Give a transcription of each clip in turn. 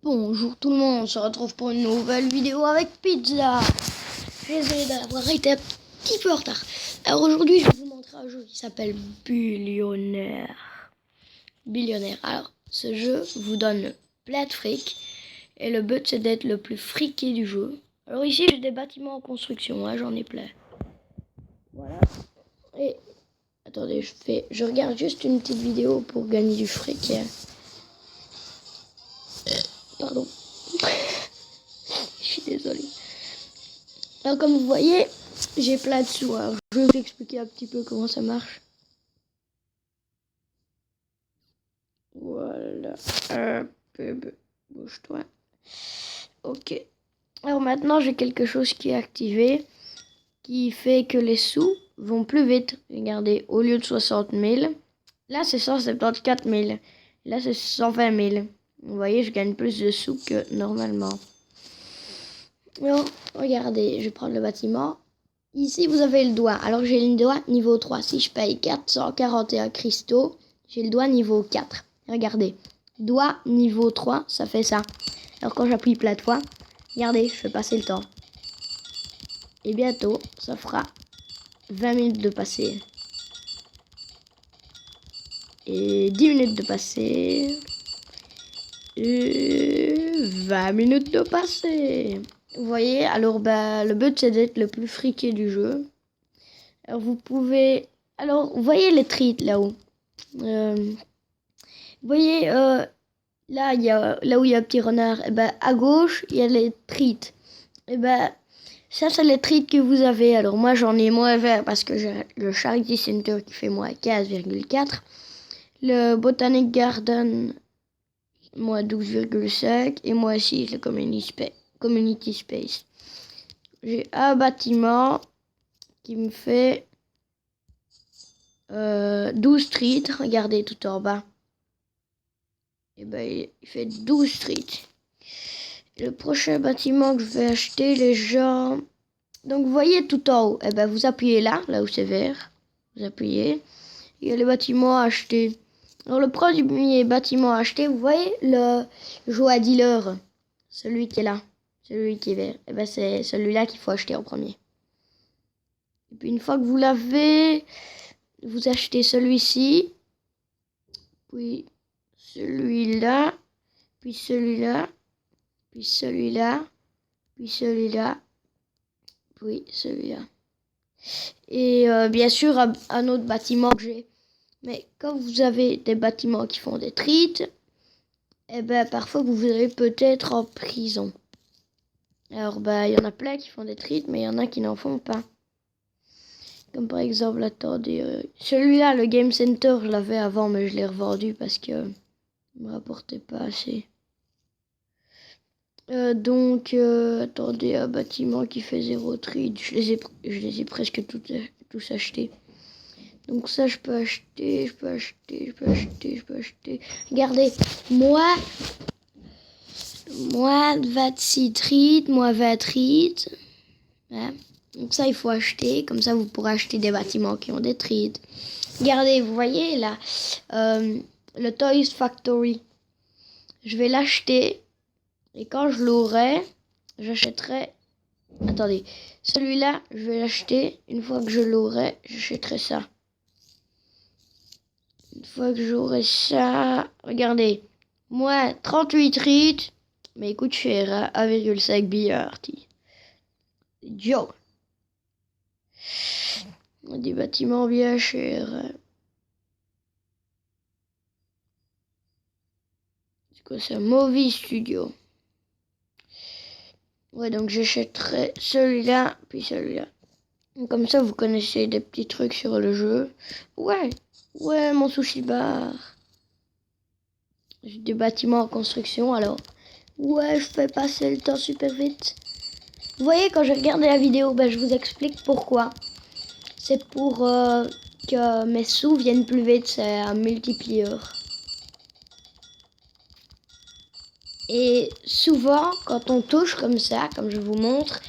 Bonjour tout le monde, on se retrouve pour une nouvelle vidéo avec Pizza. Désolé d'avoir été un petit peu en retard. Alors aujourd'hui, je vais vous montrer un jeu qui s'appelle Billionnaire. Alors, ce jeu vous donne plein de fric. Et le but, c'est d'être le plus friqué du jeu. Alors ici, j'ai des bâtiments en construction, hein, j'en ai plein. Voilà. Et, attendez, je regarde juste une petite vidéo pour gagner du fric. Pardon. Je suis désolée. Alors comme vous voyez, j'ai plein de sous. Alors, je vais vous expliquer un petit peu comment ça marche. Voilà. Bouge-toi. Ok. Alors maintenant, j'ai quelque chose qui est activé, qui fait que les sous vont plus vite. Regardez, au lieu de 60 000, là c'est 174 000. Là c'est 120 000. Vous voyez, je gagne plus de sous que normalement. Alors, regardez, je vais prendre le bâtiment. Ici, vous avez le doigt. Alors, j'ai le doigt niveau 3. Si je paye 441 cristaux, j'ai le doigt niveau 4. Regardez, doigt niveau 3, ça fait ça. Alors, quand j'appuie plein de fois, regardez, je fais passer le temps. Et bientôt, ça fera 20 minutes de passer. Et 10 minutes de passer. Et 20 minutes de passer. Vous voyez, alors le but c'est d'être le plus friqué du jeu. Alors vous pouvez... Alors, vous voyez les treats là-haut. Vous voyez, là, là où il y a un petit renard, et ben, à gauche, il y a les treats. Et ben, ça, c'est les treats que vous avez. Alors, moi, j'en ai moins vert parce que j'ai le Charity Center qui fait moins 15,4. Le Botanic Garden, moins 12,5. Et moi aussi, le Community Space. J'ai un bâtiment qui me fait 12 streets. Regardez tout en bas. Et ben, il fait 12 streets. Le prochain bâtiment que je vais acheter, les gens... Donc, vous voyez tout en haut. Et ben, vous appuyez là où c'est vert. Vous appuyez. Il y a les bâtiments à acheter. Alors, le premier bâtiment à acheter, vous voyez le Joie Dealer. Celui qui est là. Celui qui est vert. Et ben, c'est celui-là qu'il faut acheter en premier. Et puis, une fois que vous l'avez, vous achetez celui-ci. Puis, celui-là. Puis, celui-là. Puis, celui-là. Puis, celui-là. Puis, celui-là. Et bien sûr, un autre bâtiment que j'ai. Mais quand vous avez des bâtiments qui font des treats, eh ben, parfois vous allez peut-être en prison. Alors, il y en a plein qui font des treats, mais il y en a qui n'en font pas. Comme par exemple, attendez, celui-là, le Game Center, je l'avais avant, mais je l'ai revendu parce que il me rapportait pas assez. Attendez, un bâtiment qui fait 0 treat, je les ai presque tous achetés. Donc ça, je peux acheter. Regardez, moi 26 treats, moi 20 treats. Ouais. Donc ça, il faut acheter. Comme ça, vous pourrez acheter des bâtiments qui ont des treats. Regardez, vous voyez là, le Toys Factory. Je vais l'acheter. Et quand je l'aurai, j'achèterai... Attendez, celui-là, je vais l'acheter. Une fois que je l'aurai, j'achèterai ça. Une fois que j'aurai ça... Regardez, moi, 38 treats, mais il coûte cher, hein, 1,5 billard. Yo. Des bâtiments bien chers. Hein. C'est quoi ça? Movie Studio. Ouais, donc j'achèterai celui-là, puis celui-là. Comme ça, vous connaissez des petits trucs sur le jeu. Ouais, mon sushi bar. J'ai des bâtiments en construction, alors. Ouais, je fais passer le temps super vite. Vous voyez, quand je regarde la vidéo, je vous explique pourquoi. C'est pour que mes sous viennent plus vite, c'est un multiplieur. Et souvent, quand on touche comme ça, comme je vous montre,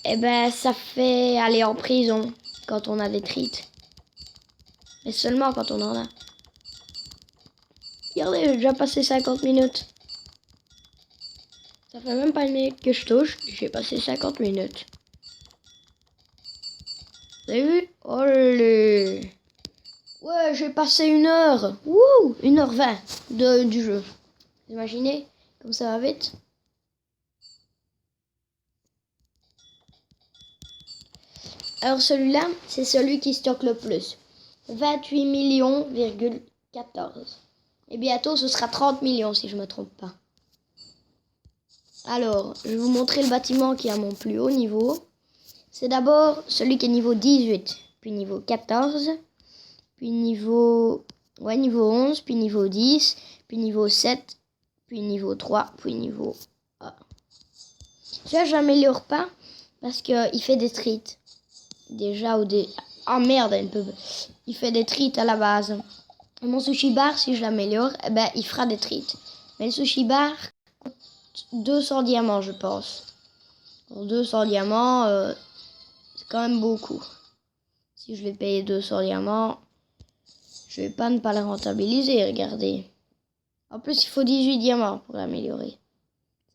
eh ben, ça fait aller en prison quand on a des treats. Mais seulement quand on en a. Regardez, j'ai déjà passé 50 minutes. Ça fait même pas une minute que je touche. J'ai passé 50 minutes. Vous avez vu? Olé! Ouais, j'ai passé 1 heure. Wouh! 1h20 du jeu. Vous imaginez? Comme ça va vite. Alors celui-là, c'est celui qui stocke le plus. 28 millions,14. Et bientôt, ce sera 30 millions si je ne me trompe pas. Alors, je vais vous montrer le bâtiment qui est à mon plus haut niveau. C'est d'abord celui qui est niveau 18, puis niveau 14, puis niveau 11, puis niveau 10, puis niveau 7, puis niveau 3, puis niveau 1. Ça, je n'améliore pas parce qu'il fait des treats. Déjà, ou des... Oh merde, il fait des treats à la base. Mon sushi bar, si je l'améliore, eh ben, il fera des treats. Mais le sushi bar coûte 200 diamants, je pense. Pour 200 diamants, c'est quand même beaucoup. Si je vais payer 200 diamants, je vais pas ne pas le rentabiliser, regardez. En plus, il faut 18 diamants pour l'améliorer.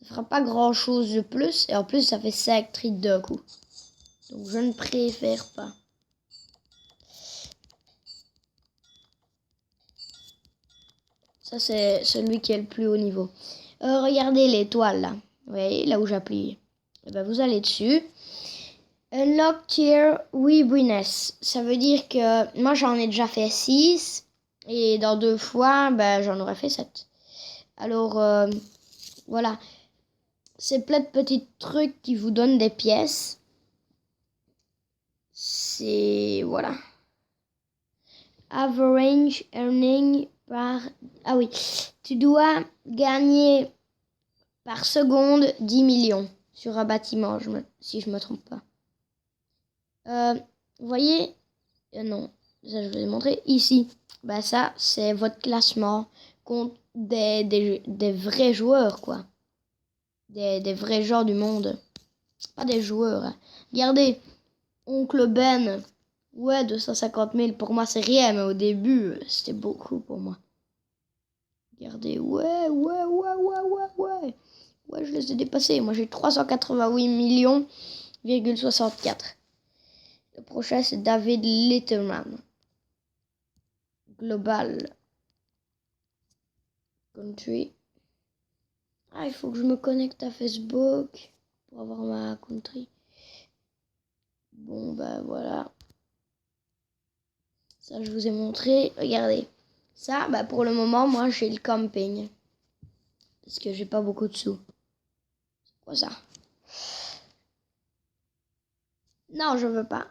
Ça fera pas grand chose de plus. Et en plus, ça fait 5 treats d'un coup. Donc, je ne préfère pas. Ça, c'est celui qui est le plus haut niveau. Regardez l'étoile, là. Vous voyez, là où j'appuie. Et ben, vous allez dessus. Unlock tier winness. Ça veut dire que moi, j'en ai déjà fait 6. Et dans 2 fois, ben, j'en aurais fait 7. Alors, voilà. C'est plein de petits trucs qui vous donnent des pièces. C'est... Voilà. Average earning par... Ah oui. Tu dois gagner par seconde 10 millions sur un bâtiment, si je me trompe pas. Vous voyez... non, ça je vous ai montré. Ici, bah ça, c'est votre classement contre des vrais joueurs, quoi. Des vrais gens du monde. Pas des joueurs. Hein. Regardez, Oncle Ben. Ouais, 250 000, pour moi c'est rien, mais au début, c'était beaucoup pour moi. Regardez, ouais. Ouais, je les ai dépassés. Moi j'ai 388 millions,64. Le prochain c'est David Letterman. Global Country. Ah, il faut que je me connecte à Facebook pour avoir ma country. Bon, bah voilà. Ça, je vous ai montré. Regardez. Ça, bah pour le moment, moi, j'ai le camping. Parce que j'ai pas beaucoup de sous. C'est quoi ça? Non, je veux pas.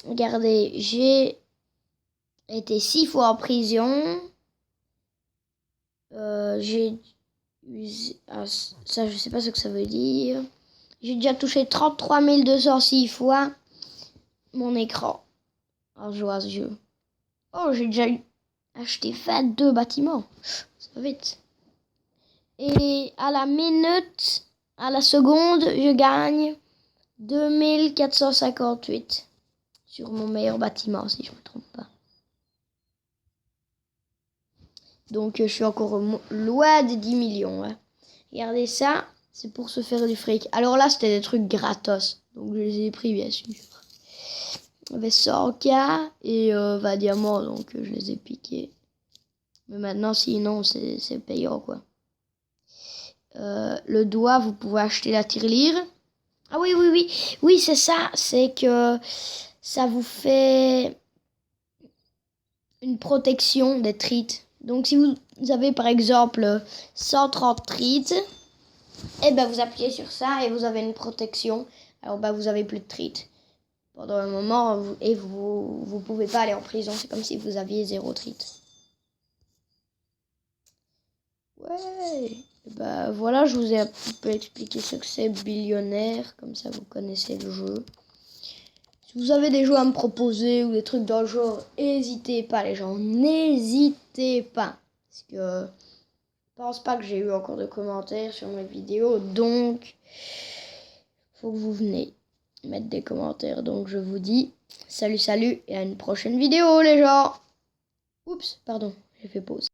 Regardez, j'ai été 6 fois en prison. J'ai usé... Ah, ça, je sais pas ce que ça veut dire. J'ai déjà touché 33 206 fois mon écran en jouant à ce jeu. Oh, j'ai déjà acheté 22 bâtiments. Ça va vite. Et à la minute, à la seconde, je gagne 2458 sur mon meilleur bâtiment, si je ne me trompe pas. Donc, je suis encore loin des 10 millions. Hein. Regardez ça, c'est pour se faire du fric. Alors là, c'était des trucs gratos. Donc, je les ai pris, bien sûr. Il y avait 100K et 20 diamants, donc je les ai piqués. Mais maintenant, sinon, c'est payant, quoi. Le doigt, vous pouvez acheter la tirelire. Ah oui. Oui, c'est ça. C'est que ça vous fait une protection des treats. Donc, si vous avez, par exemple, 130 treats, et ben vous appuyez sur ça et vous avez une protection. Alors, ben, vous avez plus de treats. Pendant un moment, vous pouvez pas aller en prison. C'est comme si vous aviez 0 treats. Ouais. Bah voilà, je vous ai un peu expliqué ce que c'est Billionnaire, comme ça vous connaissez le jeu. Si vous avez des jeux à me proposer ou des trucs dans le genre, n'hésitez pas les gens, n'hésitez pas. Parce que je pense pas que j'ai eu encore de commentaires sur mes vidéos, donc faut que vous venez mettre des commentaires. Donc je vous dis salut et à une prochaine vidéo les gens. Oups, pardon, j'ai fait pause.